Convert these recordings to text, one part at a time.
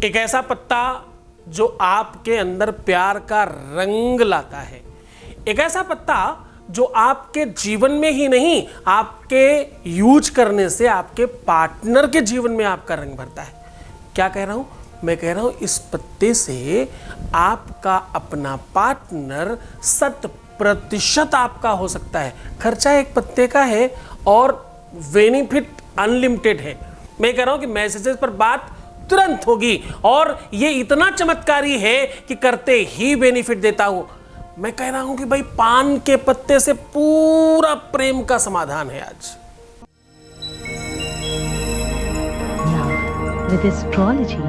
एक ऐसा पत्ता जो आपके अंदर प्यार का रंग लाता है, एक ऐसा पत्ता जो आपके जीवन में ही नहीं, आपके यूज करने से आपके पार्टनर के जीवन में आपका रंग भरता है। क्या कह रहा हूं? मैं कह रहा हूं इस पत्ते से आपका अपना पार्टनर 100% आपका हो सकता है। खर्चा एक पत्ते का है और बेनिफिट अनलिमिटेड है। मैं कह रहा हूं कि मैसेजेस पर बात तुरंत होगी और ये इतना चमत्कारी है कि करते ही बेनिफिट देता हूं। मैं कह रहा हूं कि भाई पान के पत्ते से पूरा प्रेम का समाधान है आज। Love with astrology.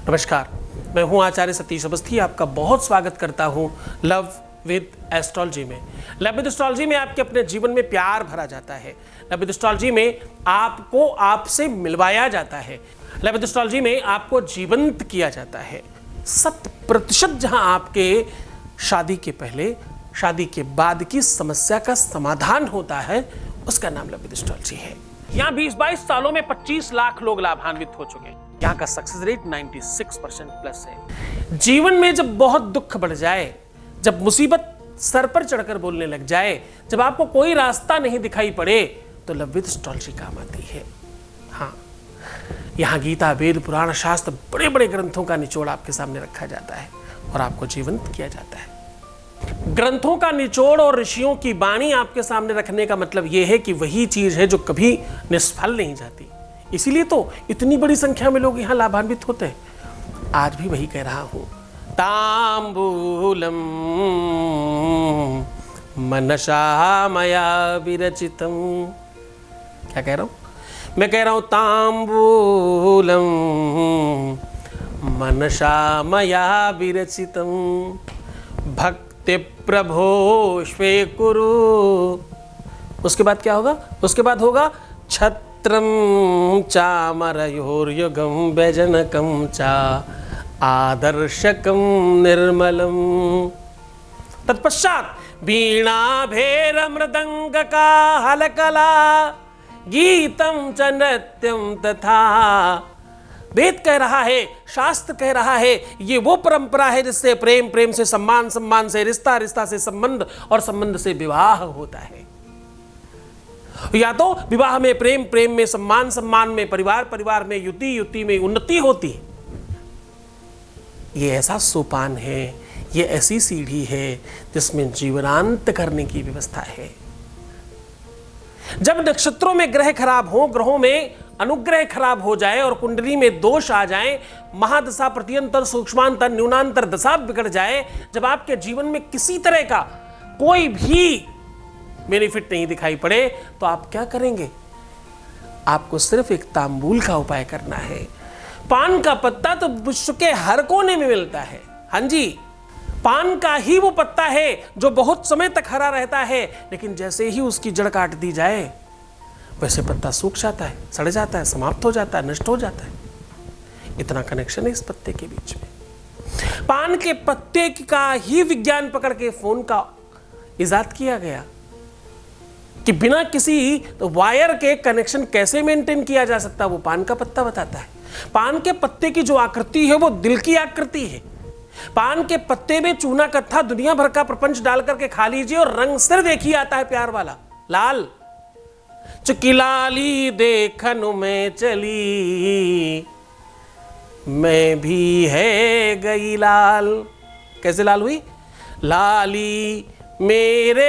नमस्कार, मैं हूं आचार्य सतीश अवस्थी। आपका बहुत स्वागत करता हूं लव विद एस्ट्रोलॉजी में। लव विद एस्ट्रोलॉजी में आपके अपने जीवन में प्यार भरा जाता है। लव विद एस्ट्रोलॉजी में आपको आपसे मिलवाया जाता है। लव विद एस्ट्रोलॉजी में आपको जीवंत किया जाता है। 100% जहां आपके शादी के पहले, शादी के बाद की समस्या का समाधान होता है, उसका नाम लव विद एस्ट्रोलॉजी है। यहाँ 20-22 सालों में 25 लाख लोग लाभान्वित हो चुके हैं। यहाँ का सक्सेस रेट 96% प्लस है। जीवन में जब बहुत दुख बढ़ जाए, जब मुसीबत सर पर चढ़कर बोलने लग जाए, जब आपको कोई रास्ता नहीं दिखाई पड़े, तो लव विद एस्ट्रोलॉजी काम आती है। हाँ, यहाँ गीता, वेद, पुराण, शास्त्र, बड़े बड़े ग्रंथों का निचोड़ आपके सामने रखा जाता है और आपको जीवंत किया जाता है। ग्रंथों का निचोड़ और ऋषियों की वाणी आपके सामने रखने का मतलब यह है कि वही चीज है जो कभी निष्फल नहीं जाती। इसीलिए तो इतनी बड़ी संख्या में लोग यहाँ लाभान्वित होते हैं। आज भी वही कह रहा हूं, तांबूलम मनसा मया विरचितम। क्या कह रहा हूं? मैं कह रहा हूं तांबूलम मनसा मया विरचितम भक्ति प्रभो स्वीकुरु। उसके बाद क्या होगा? उसके बाद होगा छत्रम चामरयोर्युगम व्यजनकम चा आदर्शकम निर्मलम। तत्पश्चात वीणा भेर मृदंग का हलकला गीतम च नृत्यम तथा। वेद कह रहा है, शास्त्र कह रहा है, ये वो परंपरा है जिससे प्रेम, प्रेम से सम्मान, सम्मान से रिश्ता, रिश्ता से संबंध और संबंध से विवाह होता है। या तो विवाह में प्रेम, प्रेम में सम्मान, सम्मान में परिवार, परिवार में युति, युति में उन्नति होती है। ये ऐसा सोपान है, ये ऐसी सीढ़ी है जिसमें जीवनांत करने की व्यवस्था है। जब नक्षत्रों में ग्रह खराब हो, ग्रहों में अनुग्रह खराब हो जाए और कुंडली में दोष आ जाए, महादशा, प्रत्यंतर, सूक्ष्मांतर, न्यूनांतर दशा बिगड़ जाए, जब आपके जीवन में किसी तरह का कोई भी बेनिफिट नहीं दिखाई पड़े, तो आप क्या करेंगे? आपको सिर्फ एक तांबूल का उपाय करना है। पान का पत्ता तो विश्व के हर कोने में मिलता है। हाँ जी, पान का ही वो पत्ता है जो बहुत समय तक हरा रहता है, लेकिन जैसे ही उसकी जड़ काट दी जाए, वैसे पत्ता सूख जाता है, सड़ जाता है, समाप्त हो जाता है, नष्ट हो जाता है। इतना कनेक्शन है इस पत्ते के बीच में। पान के पत्ते का ही विज्ञान पकड़ के फोन का इजाद किया गया कि बिना किसी वायर के कनेक्शन कैसे मेंटेन किया जा सकता, वो पान का पत्ता बताता है। पान के पत्ते की जो आकृति है वो दिल की आकृति है। पान के पत्ते में चूना कत्था दुनिया भर का प्रपंच डाल करके खा लीजिए और रंग सिर्फ एक ही आता है, प्यार वाला, लाल। चुकी लाली देखन में चली, मैं भी है गई लाल। कैसे लाल हुई? लाली मेरे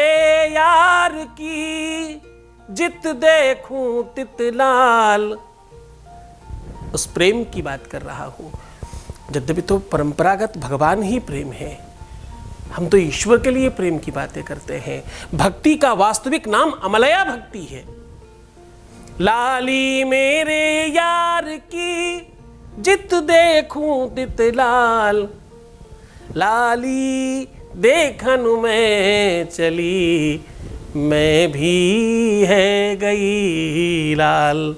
यार की, जित देखूं तित लाल। उस प्रेम की बात कर रहा हूं। यद्यपि तो परंपरागत भगवान ही प्रेम है, हम तो ईश्वर के लिए प्रेम की बातें करते हैं। भक्ति का वास्तविक नाम अमलया भक्ति है। लाली मेरे यार की, जित देखूं तित लाल। लाली देखन में चली, मैं भी है गई लाल।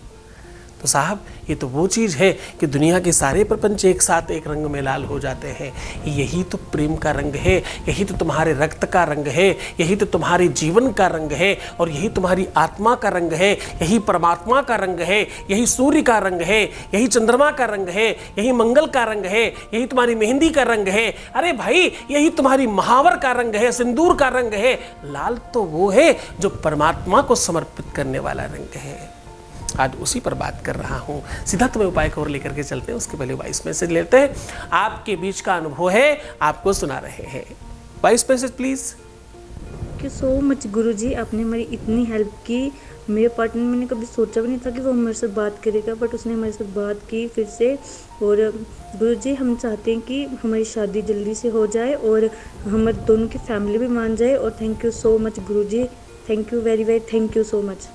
तो साहब ये तो वो चीज़ है कि दुनिया के सारे प्रपंच एक साथ एक रंग में लाल हो जाते हैं। यही तो प्रेम का रंग है, यही तो तुम्हारे रक्त का रंग है, यही तो तुम्हारे जीवन का रंग है, और यही तुम्हारी आत्मा का रंग है, यही परमात्मा का रंग है, यही सूर्य का रंग है, यही चंद्रमा का रंग है, यही मंगल का रंग है, यही तुम्हारी मेहंदी का रंग है। अरे भाई यही तुम्हारी महावर का रंग है, सिंदूर का रंग है। लाल तो वो है जो परमात्मा को समर्पित करने वाला रंग है। आज उसी पर बात कर रहा हूं। सीधा तुम्हें उपाय को और लेकर के चलते हैं, उसके पहले वॉइस मैसेज लेते हैं। आपके बीच का अनुभव है, आपको सुना रहे हैं। Voice message please. Thank you so much Guruji, आपने मेरी इतनी हेल्प की। मेरे पार्टनर, मैंने कभी सोचा भी नहीं था कि वो मेरे से बात करेगा, बट उसने मेरे से बात की फिर से। और गुरुजी हम चाहते हैं कि हमारी शादी जल्दी से हो जाए और हमारे दोनों की फैमिली भी मान जाए। और thank you so much Guruji, thank you very very, thank you so much.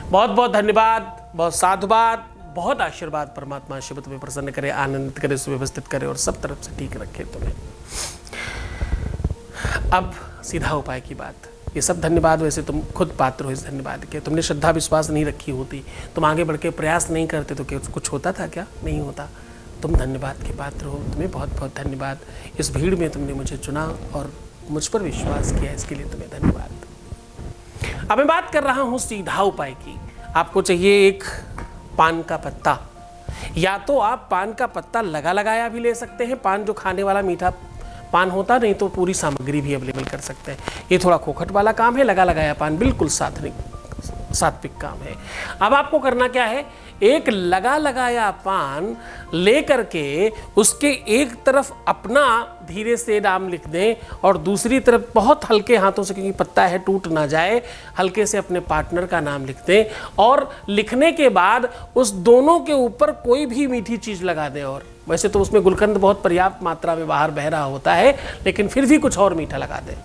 बहुत बहुत धन्यवाद, बहुत साधुवाद, बहुत आशीर्वाद। परमात्मा शिव तुम्हें प्रसन्न करे, आनंदित करे, सुव्यवस्थित करे और सब तरफ से ठीक रखे तुम्हें। अब सीधा उपाय की बात। ये सब धन्यवाद वैसे तुम खुद पात्र हो इस धन्यवाद के। तुमने श्रद्धा विश्वास नहीं रखी होती, तुम आगे बढ़ के प्रयास नहीं करते तो कुछ होता था क्या? नहीं होता। तुम धन्यवाद के पात्र हो, तुम्हें बहुत बहुत धन्यवाद। इस भीड़ में तुमने मुझे चुना और मुझ पर विश्वास किया, इसके लिए तुम्हें धन्यवाद। अब मैं बात कर रहा हूं सीधा उपाय की। आपको चाहिए एक पान का पत्ता, या तो आप पान का पत्ता लगा लगाया भी ले सकते हैं, पान जो खाने वाला मीठा पान होता, नहीं तो पूरी सामग्री भी अवेलेबल कर सकते हैं। ये थोड़ा खोखट वाला काम है, लगा लगाया पान बिल्कुल सात्विक काम है। अब आपको करना क्या है, एक लगा लगाया पान ले करके उसके एक तरफ अपना धीरे से नाम लिख दें और दूसरी तरफ बहुत हल्के हाथों से, क्योंकि पत्ता है टूट ना जाए, हल्के से अपने पार्टनर का नाम लिख दें। और लिखने के बाद उस दोनों के ऊपर कोई भी मीठी चीज़ लगा दें। और वैसे तो उसमें गुलकंद बहुत पर्याप्त मात्रा में बाहर बह रहा होता है, लेकिन फिर भी कुछ और मीठा लगा दें।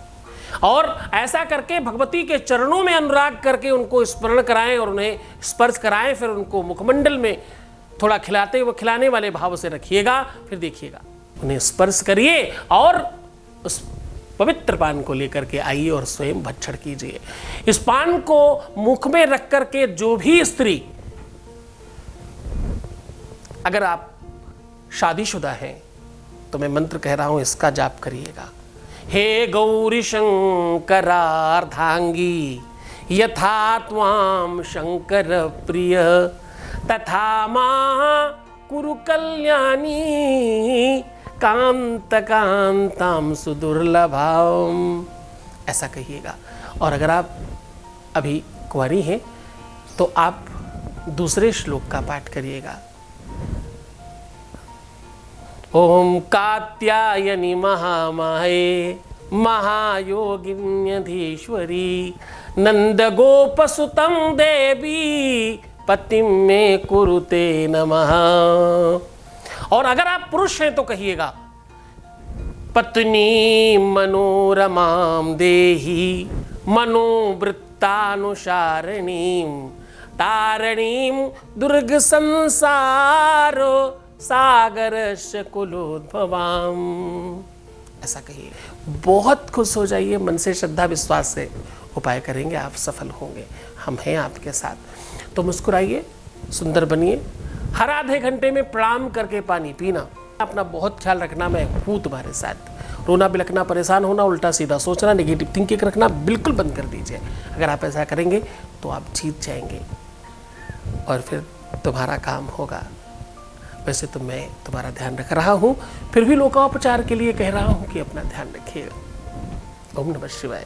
और ऐसा करके भगवती के चरणों में अनुराग करके उनको स्मरण कराएं और उन्हें स्पर्श कराएं। फिर उनको मुखमंडल में थोड़ा खिलाने वाले भाव से रखिएगा। फिर देखिएगा, उन्हें स्पर्श करिए और उस पवित्र पान को लेकर के आइए और स्वयं भक्षण कीजिए। इस पान को मुख में रख करके जो भी स्त्री, अगर आप शादीशुदा हैं तो मैं मंत्र कह रहा हूं, इसका जाप करिएगा। हे गौरी शंकरार्धांगी यथा त्वां शंकर प्रिय तथा मां कुरु कल्याणी कांत कांताम सुदुर्लभाम, ऐसा कहिएगा। और अगर आप अभी कुंवारी हैं तो आप दूसरे श्लोक का पाठ करिएगा। ओम कात्यायनी महामाये महायोगिन्यधीश्वरी नंद गोपसुतम देवी पतिम में कुरुते नमः। और अगर आप पुरुष हैं तो कहिएगा, पत्नी मनोरमाम देहि मनोवृत्तानुसारिणीम तारिणीम दुर्ग संसारो सागरस्य कुलोद्भवाम, ऐसा कहिए। बहुत खुश हो जाइए, मन से श्रद्धा विश्वास से उपाय करेंगे, आप सफल होंगे। हम हैं आपके साथ। तो मुस्कुराइए, सुंदर बनिए। हर आधे घंटे में प्रणाम करके पानी पीना। अपना बहुत ख्याल रखना, मैं हूँ तुम्हारे साथ। रोना बिलखना, परेशान होना, उल्टा सीधा सोचना, नेगेटिव थिंकिंग रखना बिल्कुल बंद कर दीजिए। अगर आप ऐसा करेंगे तो आप जीत जाएंगे और फिर तुम्हारा काम होगा। वैसे तो मैं तुम्हारा ध्यान रख रहा हूँ, फिर भी लोकोपचार के लिए कह रहा हूँ कि अपना ध्यान रखिएगा। ओम नमः शिवाय।